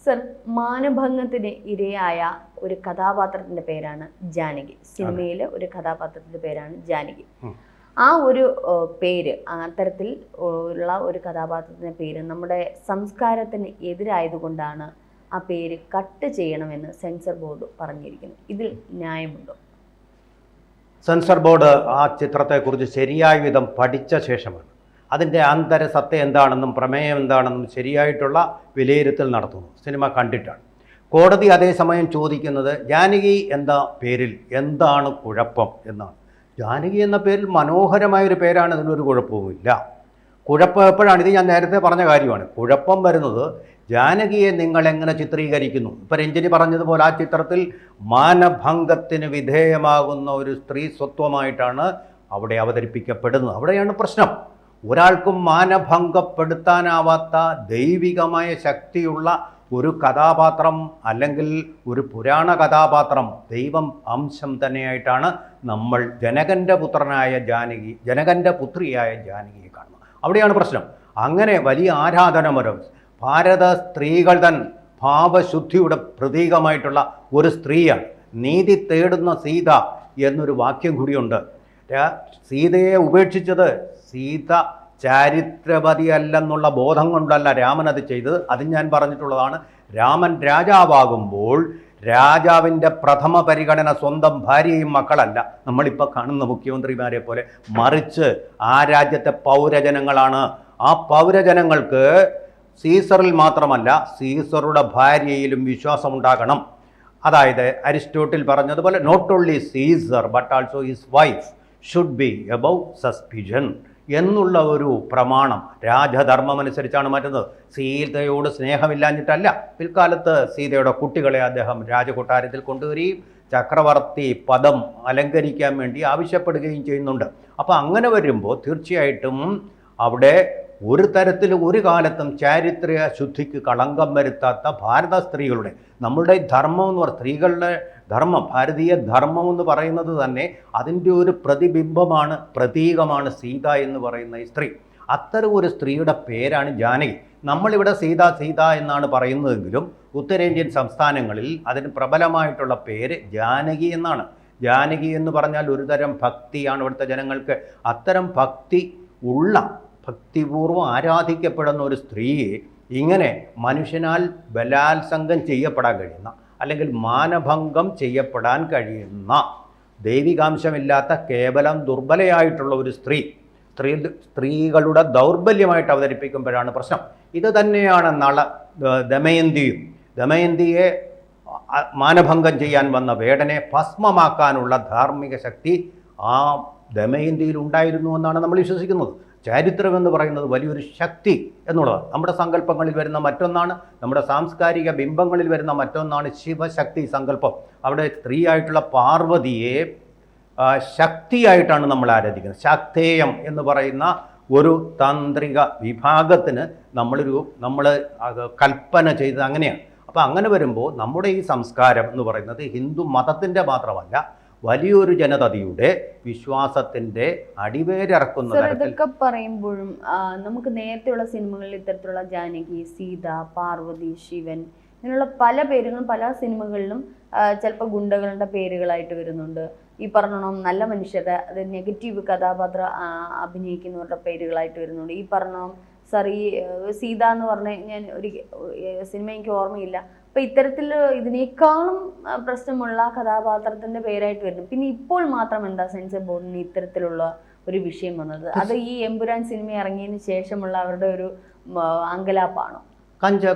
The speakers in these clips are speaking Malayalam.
സർ, മാനഭംഗത്തിന് ഇരയായ ഒരു കഥാപാത്രത്തിന്റെ പേരാണ് ജാനകി. സിനിമയിലെ ഒരു കഥാപാത്രത്തിന്റെ പേരാണ് ജാനകി. ആ ഒരു പേര്, അത്തരത്തിൽ ഉള്ള ഒരു കഥാപാത്രത്തിന്റെ പേര് നമ്മുടെ സംസ്കാരത്തിന് എതിരായതുകൊണ്ടാണ് ആ പേര് കട്ട് ചെയ്യണമെന്ന് സെൻസർ ബോർഡ് പറഞ്ഞിരിക്കുന്നു. ഇതിൽ ന്യായമുണ്ടോ? സെൻസർ ബോർഡ് ആ ചിത്രത്തെക്കുറിച്ച് ശരിയായ വിധം പഠിച്ച ശേഷമാണ് അതിൻ്റെ ആന്തരസത്ത എന്താണെന്നും പ്രമേയം എന്താണെന്നും ശരിയായിട്ടുള്ള വിലയിരുത്തൽ നടത്തുന്നു. സിനിമ കണ്ടിട്ടാണ്. കോടതി അതേസമയം ചോദിക്കുന്നത് ജാനകി എന്ന പേരിൽ എന്താണ് കുഴപ്പം എന്നാണ്. ജാനകി എന്ന പേരിൽ മനോഹരമായൊരു പേരാണ്, അതിനൊരു കുഴപ്പവുമില്ല. കുഴപ്പം എപ്പോഴാണ്? ഇത് ഞാൻ നേരത്തെ പറഞ്ഞ കാര്യമാണ്. കുഴപ്പം വരുന്നത് ജാനകിയെ നിങ്ങൾ എങ്ങനെ ചിത്രീകരിക്കുന്നു. ഇപ്പം രഞ്ജിനി പറഞ്ഞതുപോലെ ആ ചിത്രത്തിൽ മാനഭംഗത്തിന് വിധേയമാകുന്ന ഒരു സ്ത്രീ സ്വത്വമായിട്ടാണ് അവിടെ അവതരിപ്പിക്കപ്പെടുന്നത്. അവിടെയാണ് പ്രശ്നം. ഒരാൾക്കും മാനഭംഗപ്പെടുത്താനാവാത്ത ദൈവികമായ ശക്തിയുള്ള ഒരു കഥാപാത്രം അല്ലെങ്കിൽ ഒരു പുരാണ കഥാപാത്രം, ദൈവം അംശം തന്നെയായിട്ടാണ് നമ്മൾ ജനകൻ്റെ പുത്രിയായ ജാനകിയെ കാണുന്നത്. അവിടെയാണ് പ്രശ്നം. അങ്ങനെ വലിയ ആരാധനമരം ഭാരത സ്ത്രീകൾ തൻ ഭാവശുദ്ധിയുടെ പ്രതീകമായിട്ടുള്ള ഒരു സ്ത്രീയാണ്. നീതി തേടുന്ന സീത എന്നൊരു വാക്യം കൂടിയുണ്ട്. സീതയെ ഉപേക്ഷിച്ചത് സീത ചാരിത്രവതിയല്ലെന്നുള്ള ബോധം കൊണ്ടല്ല രാമൻ അത് ചെയ്തത്. അത് ഞാൻ പറഞ്ഞിട്ടുള്ളതാണ്. രാമൻ രാജാവാകുമ്പോൾ രാജാവിൻ്റെ പ്രഥമ പരിഗണന സ്വന്തം ഭാര്യയും മക്കളല്ല, നമ്മളിപ്പോൾ കാണുന്ന മുഖ്യമന്ത്രിമാരെ പോലെ, മറിച്ച് ആ രാജ്യത്തെ പൗരജനങ്ങളാണ്. ആ പൗരജനങ്ങൾക്ക് സീസറിൽ മാത്രമല്ല സീസറുടെ ഭാര്യയിലും വിശ്വാസമുണ്ടാകണം. അതായത് അരിസ്റ്റോട്ടിൽ പറഞ്ഞതുപോലെ not only Caesar but also his wife should be above suspicion എന്നുള്ള ഒരു പ്രമാണം രാജധർമ്മം അനുസരിച്ചാണ് മാറ്റുന്നത്. സീതയോട് സ്നേഹമില്ലാഞ്ഞിട്ടല്ല. പിൽക്കാലത്ത് സീതയുടെ കുട്ടികളെ അദ്ദേഹം രാജകൊട്ടാരത്തിൽ കൊണ്ടുവരികയും ചക്രവർത്തി പദം അലങ്കരിക്കാൻ വേണ്ടി ആവശ്യപ്പെടുകയും ചെയ്യുന്നുണ്ട്. അപ്പോൾ അങ്ങനെ വരുമ്പോൾ തീർച്ചയായിട്ടും അവിടെ ഒരു തരത്തിലും ഒരു കാലത്തും ചാരിത്ര്യ ശുദ്ധിക്ക് കളങ്കം വരുത്താത്ത ഭാരത സ്ത്രീകളുടെ, നമ്മളുടെ ധർമ്മം എന്ന് പറയുന്നത്, സ്ത്രീകളുടെ ധർമ്മം, ഭാരതീയ ധർമ്മം എന്ന് പറയുന്നത് തന്നെ അതിൻ്റെ ഒരു പ്രതിബിംബമാണ്, പ്രതീകമാണ് സീത എന്ന് പറയുന്ന ഈ സ്ത്രീ. അത്തരം ഒരു സ്ത്രീയുടെ പേരാണ് ജാനകി. നമ്മളിവിടെ സീത സീത എന്നാണ് പറയുന്നതെങ്കിലും ഉത്തരേന്ത്യൻ സംസ്ഥാനങ്ങളിൽ അതിന് പ്രബലമായിട്ടുള്ള പേര് ജാനകി എന്നാണ്. ജാനകി എന്ന് പറഞ്ഞാൽ ഒരു തരം ഭക്തിയാണ് ഇവിടുത്തെ ജനങ്ങൾക്ക്. അത്തരം ഭക്തിപൂർവ്വം ആരാധിക്കപ്പെടുന്ന ഒരു സ്ത്രീയെ ഇങ്ങനെ മനുഷ്യനാൽ ബലാത്സംഗം ചെയ്യപ്പെടാൻ കഴിയുന്ന അല്ലെങ്കിൽ മാനഭംഗം ചെയ്യപ്പെടാൻ കഴിയുന്ന ദൈവികാംശമില്ലാത്ത കേവലം ദുർബലയായിട്ടുള്ള ഒരു സ്ത്രീകളുടെ ദൗർബല്യമായിട്ട് അവതരിപ്പിക്കുമ്പോഴാണ് പ്രശ്നം. ഇത് തന്നെയാണ് ദമയന്തിയെ മാനഭംഗം ചെയ്യാൻ വന്ന വേടനെ ഭസ്മമാക്കാനുള്ള ധാർമ്മിക ശക്തി ആ ദമയന്തിയിൽ ഉണ്ടായിരുന്നു എന്നാണ് നമ്മൾ വിശ്വസിക്കുന്നത്. ചരിത്രമെന്ന് പറയുന്നത് വലിയൊരു ശക്തി എന്നുള്ളതാണ്. നമ്മുടെ സങ്കല്പങ്ങളിൽ വരുന്ന മറ്റൊന്നാണ്, നമ്മുടെ സാംസ്കാരിക ബിംബങ്ങളിൽ വരുന്ന മറ്റൊന്നാണ് ശിവശക്തി സങ്കല്പം. അവിടെ സ്ത്രീയായിട്ടുള്ള പാർവതിയെ ശക്തിയായിട്ടാണ് നമ്മൾ ആരാധിക്കുന്നത്. ശാക്തേയം എന്ന് പറയുന്ന ഒരു താന്ത്രിക വിഭാഗത്തിന് നമ്മൾ കൽപ്പന ചെയ്തത് അങ്ങനെയാണ്. അപ്പോൾ അങ്ങനെ വരുമ്പോൾ നമ്മുടെ ഈ സംസ്കാരം എന്ന് പറയുന്നത് ഹിന്ദു മതത്തിൻ്റെ മാത്രമല്ല, വലിയൊരു ജനതയുടെ വിശ്വാസത്തിന്റെ അടിവേരിറക്കുന്ന തരത്തിൽ. ഇതൊക്കെ പറയുമ്പോഴും നമുക്ക് നേരത്തെയുള്ള സിനിമകളിൽ ഇത്തരത്തിലുള്ള ജാനകി, സീത, പാർവതി, ശിവൻ ഇങ്ങനെയുള്ള പല പേരുകളും പല സിനിമകളിലും ചിലപ്പോൾ ഗുണ്ടകളുടെ പേരുകളായിട്ട് വരുന്നുണ്ട്. ഈ പറഞ്ഞോണം നല്ല മനുഷ്യരുടെ, അത് നെഗറ്റീവ് കഥാപാത്രം അഭിനയിക്കുന്നവരുടെ പേരുകളായിട്ട് വരുന്നുണ്ട്. ഈ പറഞ്ഞോണം ഈ സീത എന്ന് പറഞ്ഞ ഞാൻ ഒരു സിനിമ എനിക്ക് ഓർമ്മയില്ല. അപ്പൊ ഇത്തരത്തിൽ ഇതിനേക്കാളും പ്രശ്നമുള്ള കഥാപാത്രത്തിന്റെ പേരായിട്ട് വരുന്നു. പിന്നെ ഇപ്പോൾ മാത്രം എന്താ സെൻസർ ബോർഡിന് ഇത്തരത്തിലുള്ള ഒരു വിഷയം വന്നത്? അത് ഈ എമ്പുരാൻ സിനിമ ഇറങ്ങിയതിന് ശേഷമുള്ള അവരുടെ ഒരു അങ്കലാപ്പാണോ?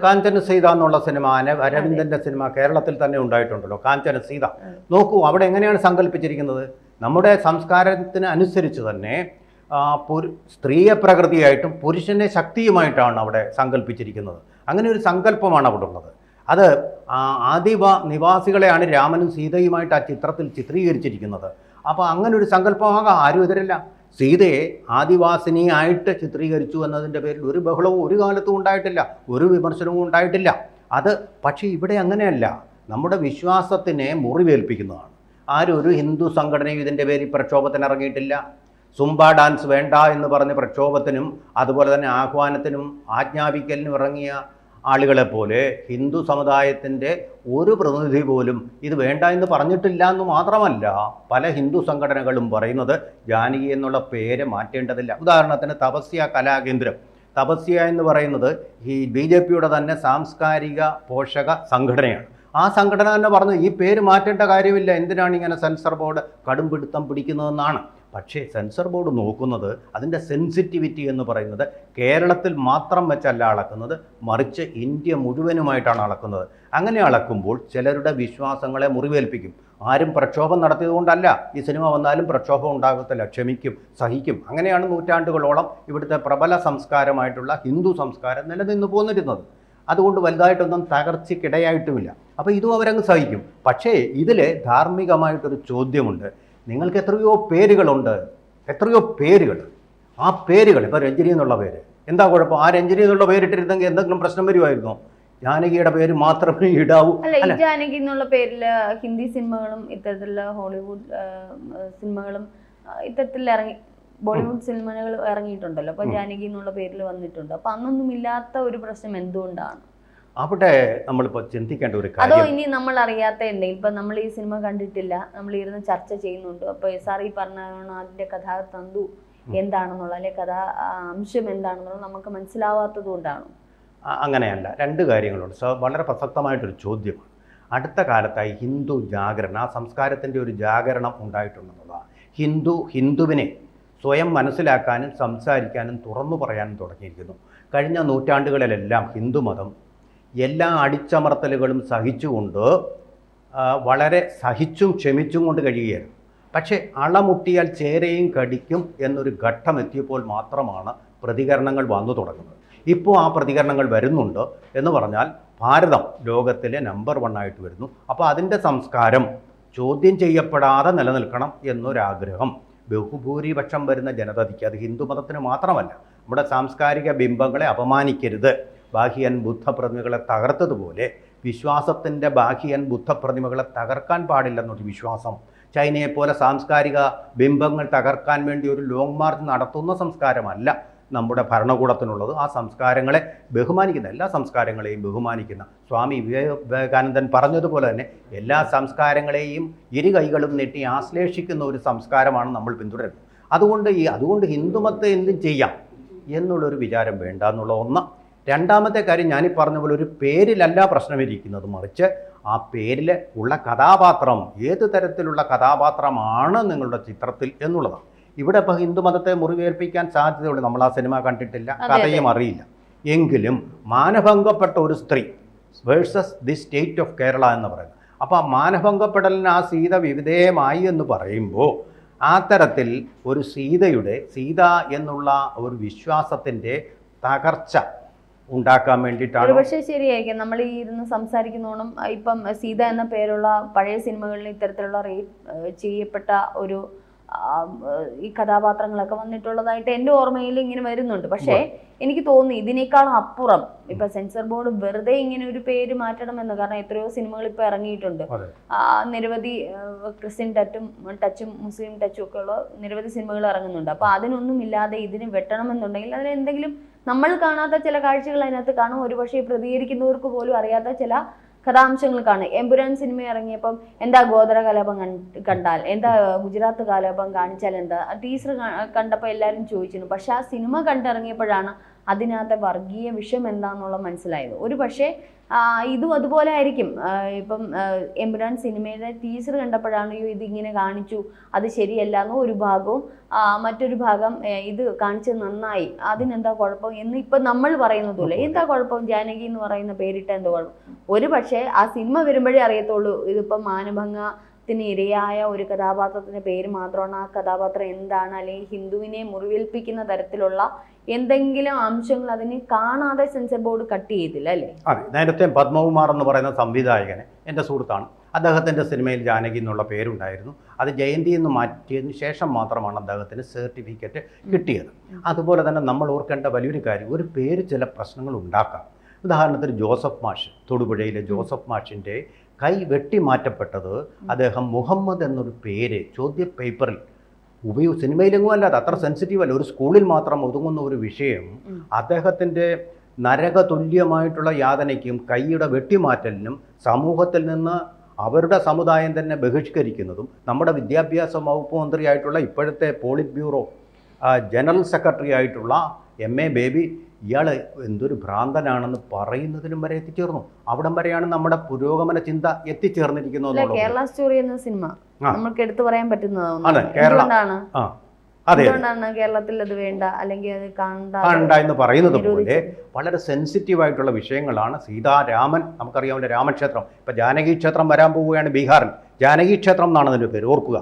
കാഞ്ചന സീത എന്നുള്ള സിനിമ, അരവിന്ദന്റെ സിനിമ കേരളത്തിൽ തന്നെ ഉണ്ടായിട്ടുണ്ടല്ലോ, കാഞ്ചന സീത. നോക്കൂ, അവിടെ എങ്ങനെയാണ് സങ്കല്പിച്ചിരിക്കുന്നത്? നമ്മുടെ സംസ്കാരത്തിന് അനുസരിച്ച് തന്നെ സ്ത്രീയെ പ്രകൃതിയായിട്ടും പുരുഷനെ ശക്തിയുമായിട്ടാണ് അവിടെ സങ്കല്പിച്ചിരിക്കുന്നത്. അങ്ങനെ ഒരു സങ്കല്പമാണ് അവിടെ ഉള്ളത്. അത് നിവാസികളെയാണ് രാമനും സീതയുമായിട്ട് ആ ചിത്രത്തിൽ ചിത്രീകരിച്ചിരിക്കുന്നത്. അപ്പോൾ അങ്ങനെ ഒരു സങ്കല്പമാകാം, ആരും എതിരല്ല. സീതയെ ആദിവാസിനിയായിട്ട് ചിത്രീകരിച്ചു എന്നതിൻ്റെ പേരിൽ ഒരു ബഹളവും ഒരു കാലത്തും ഉണ്ടായിട്ടില്ല, ഒരു വിമർശനവും ഉണ്ടായിട്ടില്ല. പക്ഷേ ഇവിടെ അങ്ങനെയല്ല. നമ്മുടെ വിശ്വാസത്തിനെ മുറിവേൽപ്പിക്കുന്നതാണ്. ഒരു ഹിന്ദു സംഘടനയും ഇതിൻ്റെ പേരിൽ പ്രക്ഷോഭത്തിന് ഇറങ്ങിയിട്ടില്ല. സുംബ ഡാൻസ് വേണ്ട എന്ന് പറഞ്ഞ് പ്രക്ഷോഭത്തിനും അതുപോലെ തന്നെ ആഹ്വാനത്തിനും ആജ്ഞാപിക്കലിനും ഇറങ്ങിയ ആളുകളെ പോലെ ഹിന്ദു സമുദായത്തിൻ്റെ ഒരു പ്രതിനിധി പോലും ഇത് വേണ്ട എന്ന് പറഞ്ഞിട്ടില്ല എന്ന് മാത്രമല്ല, പല ഹിന്ദു സംഘടനകളും പറയുന്നത് ജാനകി എന്നുള്ള പേര് മാറ്റേണ്ടതില്ല. ഉദാഹരണത്തിന് തപസ്യ കലാകേന്ദ്രം, തപസ്യ എന്ന് പറയുന്നത് ഈ BJPയുടെ തന്നെ സാംസ്കാരിക പോഷക സംഘടനയാണ്. ആ സംഘടന തന്നെ പറഞ്ഞു ഈ പേര് മാറ്റേണ്ട കാര്യമില്ല, എന്തിനാണ് ഇങ്ങനെ സെൻസർ ബോർഡ് കടുംപിടുത്തം പിടിക്കുന്നതെന്നാണ്. പക്ഷേ സെൻസർ ബോർഡ് നോക്കുന്നത് അതിൻ്റെ സെൻസിറ്റിവിറ്റി എന്ന് പറയുന്നത് കേരളത്തിൽ മാത്രം വെച്ചല്ല അളക്കുന്നത്, മറിച്ച് ഇന്ത്യ മുഴുവനുമായിട്ടാണ് അളക്കുന്നത്. അങ്ങനെ അളക്കുമ്പോൾ ചിലരുടെ വിശ്വാസങ്ങളെ മുറിവേൽപ്പിക്കും. ആരും പ്രക്ഷോഭം നടത്തിയതുകൊണ്ടല്ല ഈ സിനിമ വന്നാലും പ്രക്ഷോഭം ഉണ്ടാകത്തില്ല, ക്ഷമിക്കും, സഹിക്കും. അങ്ങനെയാണ് നൂറ്റാണ്ടുകളോളം ഇവിടുത്തെ പ്രബല സംസ്കാരമായിട്ടുള്ള ഹിന്ദു സംസ്കാരം നിലനിന്ന് പോന്നിരുന്നത്. അതുകൊണ്ട് വലുതായിട്ടൊന്നും തകർച്ചയ്ക്കിടയായിട്ടുമില്ല. അപ്പോൾ ഇതും അവരങ്ങ് സഹിക്കും. പക്ഷേ ഇതിൽ ധാർമ്മികമായിട്ടൊരു ചോദ്യമുണ്ട്. നിങ്ങൾക്ക് എത്രയോ പേരുകളുണ്ട്, എത്രയോ പേരുകൾ. ആ പേരുകൾ ഇപ്പോൾ രഞ്ജിനി എന്നുള്ള പേര് എന്താ കുഴപ്പം? ആ രഞ്ജിനി എന്നുള്ള പേരിട്ടിരുന്നെങ്കിൽ എന്തെങ്കിലും പ്രശ്നം വരുമായിരുന്നോ? ജാനകിയുടെ പേര് മാത്രമേ ഇടാവൂ. അല്ല, ഈ ജാനകി എന്നുള്ള പേരില് ഹിന്ദി സിനിമകളും ഇത്തരത്തിലുള്ള ഹോളിവുഡ് സിനിമകളും ഇത്തരത്തിൽ ബോളിവുഡ് സിനിമകൾ ഇറങ്ങിയിട്ടുണ്ടല്ലോ. അപ്പൊ ജാനകി എന്നുള്ള പേരിൽ വന്നിട്ടുണ്ട്. അപ്പൊ അന്നൊന്നും ഇല്ലാത്ത ഒരു പ്രശ്നം എന്തുകൊണ്ടാണ്? അവിടെ നമ്മളിപ്പോൾ ചിന്തിക്കേണ്ട ഒരു അതോ കാര്യം, ഇനി നമ്മൾ അറിയാത്ത എന്തെങ്കിലും, ഇപ്പൊ നമ്മൾ ഈ സിനിമ കണ്ടിട്ടില്ല, നമ്മൾ ഇരുന്ന് ചർച്ച ചെയ്യുന്നുണ്ട്, അപ്പൊ സാർ ഈ പറഞ്ഞാണ് അതിന്റെ കഥാതന്തു എന്താണെന്നുള്ള അല്ലെ കഥാ അംശം എന്താണെന്നുള്ളത് നമുക്ക് മനസ്സിലാവാത്തത് കൊണ്ടാണ്? അങ്ങനെയല്ല. രണ്ട് കാര്യങ്ങളുണ്ട്. വളരെ പ്രസക്തമായിട്ടൊരു ചോദ്യമാണ്. അടുത്ത കാലത്തായി ഹിന്ദു ജാഗരണം, ആ സംസ്കാരത്തിൻ്റെ ഒരു ജാഗരണം ഉണ്ടായിട്ടുണ്ടെന്നുള്ളതാണ്. ഹിന്ദുവിനെ സ്വയം മനസ്സിലാക്കാനും സംസാരിക്കാനും തുറന്നു പറയാനും തുടങ്ങിയിരിക്കുന്നു. കഴിഞ്ഞ നൂറ്റാണ്ടുകളിലെല്ലാം ഹിന്ദുമതം എല്ലാ അടിച്ചമർത്തലുകളും സഹിച്ചുകൊണ്ട് വളരെ സഹിച്ചും ക്ഷമിച്ചും കൊണ്ട് കഴിയുകയായിരുന്നു. പക്ഷേ അളമുട്ടിയാൽ ചേരയും കടിക്കും എന്നൊരു ഘട്ടം എത്തിയപ്പോൾ മാത്രമാണ് പ്രതികരണങ്ങൾ വന്നു തുടങ്ങുന്നത്. ഇപ്പോൾ ആ പ്രതികരണങ്ങൾ വരുന്നുണ്ട് എന്ന് പറഞ്ഞാൽ ഭാരതം ലോകത്തിലെ നമ്പർ 1 ആയിട്ട് വരുന്നു. അപ്പോൾ അതിൻ്റെ സംസ്കാരം ചോദ്യം ചെയ്യപ്പെടാതെ നിലനിൽക്കണം എന്നൊരാഗ്രഹം ബഹുഭൂരിപക്ഷം വരുന്ന ജനതയ്ക്ക്, അത് ഹിന്ദുമതത്തിന് മാത്രമല്ല, നമ്മുടെ സാംസ്കാരിക ബിംബങ്ങളെ അപമാനിക്കരുത്, ബാഹ്യൻ ബുദ്ധപ്രതിമകളെ തകർത്തതുപോലെ വിശ്വാസത്തിൻ്റെ ബാഹ്യൻ ബുദ്ധപ്രതിമകളെ തകർക്കാൻ പാടില്ലെന്നൊരു വിശ്വാസം. ചൈനയെപ്പോലെ സാംസ്കാരിക ബിംബങ്ങൾ തകർക്കാൻ വേണ്ടി ഒരു ലോങ് മാർച്ച് നടത്തുന്ന സംസ്കാരമല്ല നമ്മുടെ ഭരണകൂടത്തിനുള്ളത്. ആ സംസ്കാരങ്ങളെ ബഹുമാനിക്കുന്ന, എല്ലാ സംസ്കാരങ്ങളെയും ബഹുമാനിക്കുന്ന, സ്വാമി വിവേകാനന്ദൻ പറഞ്ഞതുപോലെ തന്നെ എല്ലാ സംസ്കാരങ്ങളെയും ഇരു കൈകളും നീട്ടി ആശ്ലേഷിക്കുന്ന ഒരു സംസ്കാരമാണ് നമ്മൾ പിന്തുടരുന്നത്. അതുകൊണ്ട് ഹിന്ദുമതത്തെ എന്തും ചെയ്യാം എന്നുള്ളൊരു വിചാരം വേണ്ട എന്നുള്ള ഒന്ന്. രണ്ടാമത്തെ കാര്യം, ഞാനീ പറഞ്ഞ പോലെ ഒരു പേരിലല്ല പ്രശ്നമിരിക്കുന്നത്, മറിച്ച് ആ പേരിൽ ഉള്ള കഥാപാത്രം ഏത് തരത്തിലുള്ള കഥാപാത്രമാണ് നിങ്ങളുടെ ചിത്രത്തിൽ എന്നുള്ളതാണ്. ഇവിടെ ഇപ്പോൾ ഹിന്ദുമതത്തെ മുറിവേൽപ്പിക്കാൻ സാധ്യതയുള്ളൂ. നമ്മൾ ആ സിനിമ കണ്ടിട്ടില്ല, കഥയും അറിയില്ല. എങ്കിലും മാനഭംഗപ്പെട്ട ഒരു സ്ത്രീ versus the state of Kerala എന്ന് പറയുന്നത്. അപ്പോൾ ആ മാനഭംഗപ്പെടലിന് ആ സീത വിവിധേയമായി എന്ന് പറയുമ്പോൾ ആ തരത്തിൽ ഒരു സീത എന്നുള്ള ഒരു വിശ്വാസത്തിൻ്റെ തകർച്ച ഉണ്ടാക്കാൻ വേണ്ടിയിട്ടാണ്. പക്ഷേ ശരിയായിരിക്കും, നമ്മൾ ഈ ഇരുന്ന് സംസാരിക്കുന്നോണം ഇപ്പം സീത എന്ന പേരുള്ള പഴയ സിനിമകളിൽ ഇത്തരത്തിലുള്ള റേപ്പ് ചെയ്യപ്പെട്ട ഒരു ഈ കഥാപാത്രങ്ങളൊക്കെ വന്നിട്ടുള്ളതായിട്ട് എൻ്റെ ഓർമ്മയിൽ ഇങ്ങനെ വരുന്നുണ്ട്. പക്ഷേ എനിക്ക് തോന്നുന്നു ഇതിനേക്കാളും അപ്പുറം ഇപ്പൊ സെൻസർ ബോർഡ് വെറുതെ ഇങ്ങനെ ഒരു പേര് മാറ്റണമെന്ന്, കാരണം എത്രയോ സിനിമകൾ ഇപ്പൊ ഇറങ്ങിയിട്ടുണ്ട്. നിരവധി ക്രിസ്ത്യൻ ടച്ചും മുസ്ലിം ടച്ചും ഒക്കെ ഉള്ള നിരവധി സിനിമകൾ ഇറങ്ങുന്നുണ്ട്. അപ്പൊ അതിനൊന്നും ഇല്ലാതെ ഇതിന് വെട്ടണമെന്നുണ്ടെങ്കിൽ അതിന് എന്തെങ്കിലും നമ്മൾ കാണാത്ത ചില കാഴ്ചകൾ അതിനകത്ത് കാണും. ഒരുപക്ഷെ പ്രതികരിക്കുന്നവർക്ക് പോലും അറിയാത്ത ചില കഥാംശങ്ങൾ കാണും. എമ്പുരാൻ സിനിമ ഇറങ്ങിയപ്പം എന്താ ഗോത്ര കലാപം കണ്ടാൽ എന്താ, ഗുജറാത്ത് കലാപം കാണിച്ചാൽ എന്താ, ടീച്ചർ കണ്ടപ്പോൾ എല്ലാവരും ചോദിച്ചിരുന്നു. പക്ഷെ ആ സിനിമ കണ്ടിറങ്ങിയപ്പോഴാണ് അതിനകത്തെ വർഗീയ വിഷം എന്താണെന്നുള്ളത് മനസ്സിലായത്. ഒരു പക്ഷേ ഇതും അതുപോലെ ആയിരിക്കും. ഇപ്പം എമ്പുരാൻ സിനിമയുടെ ടീച്ചർ കണ്ടപ്പോഴാണ് ഇതിങ്ങനെ കാണിച്ചു, അത് ശരിയല്ല എന്നോ ഒരു ഭാഗവും, മറ്റൊരു ഭാഗം ഇത് കാണിച്ചത് നന്നായി, അതിനെന്താ കുഴപ്പം എന്ന് ഇപ്പം നമ്മൾ പറയുന്നതുപോലെ എന്താ കുഴപ്പം, ജാനകി എന്ന് പറയുന്ന പേരിട്ട എന്താ കുഴപ്പം. ഒരു പക്ഷേ ആ സിനിമ വരുമ്പോഴേ അറിയത്തുള്ളൂ ഇതിപ്പം മാനഭംഗത്തിന് ഇരയായ ഒരു കഥാപാത്രത്തിൻ്റെ പേര് മാത്രമാണ്, ആ കഥാപാത്രം എന്താണ്, അല്ലെങ്കിൽ ഹിന്ദുവിനെ മുറിവേൽപ്പിക്കുന്ന തരത്തിലുള്ള എന്തെങ്കിലും അംശങ്ങൾ അതിന് കാണാതെ സെൻസർ ബോർഡ് കട്ട് ചെയ്തില്ല അല്ലേ? അതെ, നേരത്തെ പത്മകുമാർ എന്ന് പറയുന്ന സംവിധായകനെ എൻ്റെ സുഹൃത്താണ്. അദ്ദേഹത്തിൻ്റെ സിനിമയിൽ ജാനകി എന്നുള്ള പേരുണ്ടായിരുന്നു. അത് ജയന്തി എന്ന് മാറ്റിയതിന് ശേഷം മാത്രമാണ് അദ്ദേഹത്തിന് സർട്ടിഫിക്കറ്റ് കിട്ടിയത്. അതുപോലെ തന്നെ നമ്മൾ ഓർക്കേണ്ട വലിയൊരു കാര്യം, ഒരു പേര് ചില പ്രശ്നങ്ങൾ ഉണ്ടാക്കാം. ഉദാഹരണത്തിന് ജോസഫ് മാഷ്, തൊടുപുഴയിലെ ജോസഫ് മാഷിൻ്റെ കൈ വെട്ടിമാറ്റപ്പെട്ടത് അദ്ദേഹം മുഹമ്മദ് എന്നൊരു പേര് ചോദ്യ പേപ്പറിൽ സിനിമയിലെങ്ങും അല്ലാതെ, അത്ര സെൻസിറ്റീവ് അല്ല, ഒരു സ്കൂളിൽ മാത്രം ഒതുങ്ങുന്ന ഒരു വിഷയം അദ്ദേഹത്തിൻ്റെ നരകതുല്യമായിട്ടുള്ള യാതനയ്ക്കും കൈയുടെ വെട്ടിമാറ്റലിനും സമൂഹത്തിൽ നിന്ന് അവരുടെ സമുദായം തന്നെ ബഹിഷ്കരിക്കുന്നതും നമ്മുടെ വിദ്യാഭ്യാസ വകുപ്പ് മന്ത്രിയായിട്ടുള്ള ഇപ്പോഴത്തെ പോളിറ്റ് ബ്യൂറോ ജനറൽ സെക്രട്ടറി ആയിട്ടുള്ള MA ബേബി ഇയാൾ എന്തൊരു ഭ്രാന്തനാണെന്ന് പറയുന്നതിനും വരെ എത്തിച്ചേർന്നു. അവിടം വരെയാണ് നമ്മുടെ പുരോഗമന ചിന്ത എത്തിച്ചേർന്നിരിക്കുന്നത്. കേരള സ്റ്റോറി എന്ന സിനിമ നമുക്ക് എടുത്തു പറയാൻ പറ്റുന്നതാണ്. കേരളത്തിൽ അത് വേണ്ട അല്ലെങ്കിൽ അത് കാണണ്ട എന്ന് പറയുന്നത് പോലെ വളരെ സെൻസിറ്റീവായിട്ടുള്ള വിഷയങ്ങളാണ്. സീതാരാമൻ, നമുക്കറിയാമല്ലോ രാമക്ഷേത്രം, ഇപ്പം ജാനകി ക്ഷേത്രം വരാൻ പോവുകയാണ് ബീഹാറിൽ. ജാനകി ക്ഷേത്രം എന്നാണ് അതിൻ്റെ പേര്, ഓർക്കുക.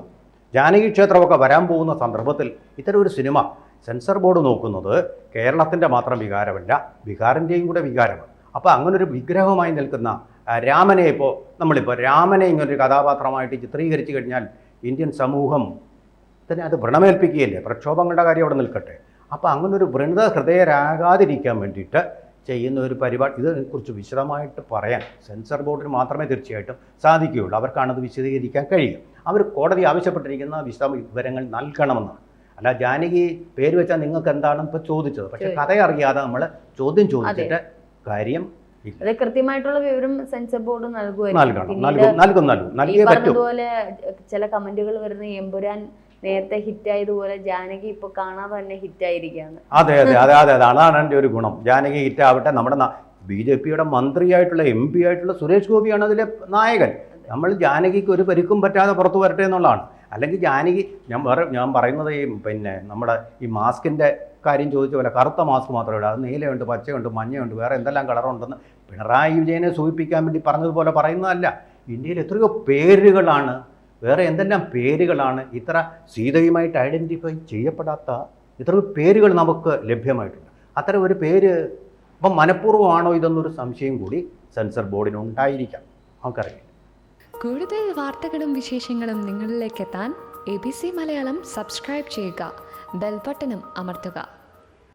ജാനകി ക്ഷേത്രമൊക്കെ വരാൻ പോകുന്ന സന്ദർഭത്തിൽ ഇത്തരം ഒരു സിനിമ സെൻസർ ബോർഡ് നോക്കുന്നത് കേരളത്തിൻ്റെ മാത്രം വികാരമല്ല, ബീഹാറിൻ്റെയും കൂടെ വികാരമാണ്. അപ്പോൾ അങ്ങനൊരു വിഗ്രഹമായി നിൽക്കുന്ന രാമനെ നമ്മളിപ്പോൾ രാമനെ ഇങ്ങനൊരു കഥാപാത്രമായിട്ട് ചിത്രീകരിച്ചു കഴിഞ്ഞാൽ ഇന്ത്യൻ സമൂഹം തന്നെ അത് വ്രണമേൽപ്പിക്കുകയല്ലേ. പ്രക്ഷോഭങ്ങളുടെ കാര്യം അവിടെ നിൽക്കട്ടെ. അപ്പോൾ അങ്ങനൊരു വൃണത ഹൃദയരാകാതിരിക്കാൻ വേണ്ടിയിട്ട് ചെയ്യുന്ന ഒരു പരിപാടി, ഇതിനെക്കുറിച്ച് വിശദമായിട്ട് പറയാൻ സെൻസർ ബോർഡിന് മാത്രമേ തീർച്ചയായിട്ടും സാധിക്കുകയുള്ളൂ. അവർക്കാണത് വിശദീകരിക്കാൻ കഴിയും. അവർ കോടതി ആവശ്യപ്പെട്ടിരിക്കുന്ന വിവരങ്ങൾ നൽകണമെന്നാണ്. അല്ല ജാനകി പേര് വെച്ചാൽ നിങ്ങൾക്ക് എന്താണെന്ന് ഇപ്പോൾ ചോദിച്ചത്, പക്ഷെ കഥ അറിയാതെ നമ്മൾ ചോദ്യം ചോദിച്ചിട്ട് കാര്യം അത് കൃത്യമായിട്ടുള്ള വിവരം സെൻസർ ബോർഡ് നൽകുമതുപോലെ ചില കമന്റുകൾ വരുന്ന എമ്പുരാൻ നേരത്തെ ഹിറ്റായതുപോലെ ജാനകി ഇപ്പൊ കാണാതെ തന്നെ ഹിറ്റായിരിക്കുകയാണ്. അതെ അതാണ് എൻ്റെ ഒരു ഗുണം. ജാനകി ഹിറ്റാവട്ടെ. നമ്മുടെ BJPയുടെ മന്ത്രിയായിട്ടുള്ള MP ആയിട്ടുള്ള സുരേഷ് ഗോപിയാണ് അതിലെ നായകൻ. നമ്മൾ ജാനകിക്ക് ഒരു പരിക്കും പറ്റാതെ പുറത്തു വരട്ടെ എന്നുള്ളതാണ്. അല്ലെങ്കിൽ ജാനകി ഞാൻ പറയുന്നത് നമ്മുടെ ഈ മാസ്കിൻ്റെ കാര്യം ചോദിച്ച പോലെ കറുത്ത മാസ്ക് മാത്രമേ ഇടാം. അത് നീലയുണ്ട്, പച്ചയുണ്ട്, മഞ്ഞയുണ്ട്, വേറെ എന്തെല്ലാം കളറുണ്ടെന്ന് പിണറായി വിജയനെ സൂചിപ്പിക്കാൻ വേണ്ടി പറഞ്ഞതുപോലെ പറയുന്നതല്ല. ഇന്ത്യയിൽ എത്രയോ പേരുകളാണ്, വേറെ എന്തെല്ലാം പേരുകളാണ് ഇത്ര സീതയുമായിട്ട് ഐഡൻറ്റിഫൈ ചെയ്യപ്പെടാത്ത എത്രയോ പേരുകൾ നമുക്ക് ലഭ്യമായിട്ടുണ്ട്. അത്തരം ഒരു പേര് അപ്പം മനഃപൂർവ്വമാണോ ഇതെന്നൊരു സംശയം കൂടി സെൻസർ ബോർഡിനുണ്ടായിരിക്കാം, നമുക്കറിയാം. കൂടുതൽ വാർത്തകളും വിശേഷങ്ങളും നിങ്ങളിലേക്ക് എത്താൻ ABC മലയാളം സബ്സ്ക്രൈബ് ചെയ്യുക, ബെൽ ബട്ടണും അമർത്തുക.